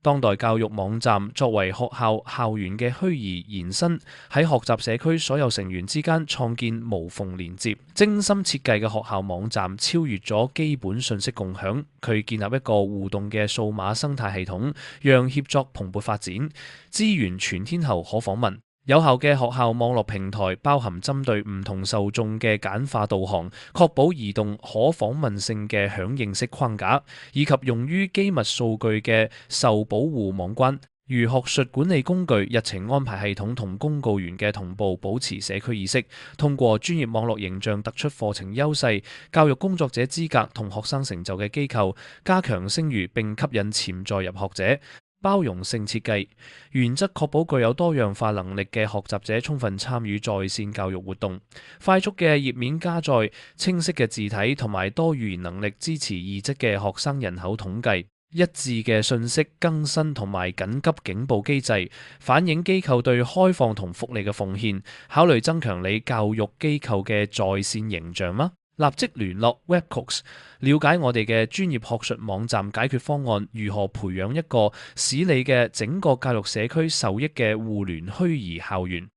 當代教育網站作為學校校園嘅虛擬延伸，喺學習社區所有成員之間創建無縫連接。精心設計嘅學校網站超越咗基本信息共享，佢建立一個互動嘅數碼生態系統，讓協作蓬勃發展，資源全天候可訪問。有效嘅學校網絡平台包含針對唔同受眾嘅簡化導航，確保移動可訪問性嘅響應式框架，以及用於機密數據嘅受保護網關，如學術管理工具、日程安排系統同公告員嘅同步保持社區意識。通過專業網絡形象突出課程優勢、教育工作者資格同學生成就嘅機構，加強聲譽並吸引潛在入學者。包容性設計原則確保具有多樣化能力嘅學習者充分參與在線教育活動。快速嘅頁面加載、清晰嘅字體同埋多語言能力支持異質嘅學生人口統計。一致嘅信息更新同埋緊急警報機制，反映機構對開放同福利嘅奉獻。考慮增強你教育機構嘅在線形象嗎？立即聯絡 Webcooks， 了解我哋嘅專業學術網站解決方案，如何培養一個使你嘅整個教育社區受益嘅互聯虛擬校園。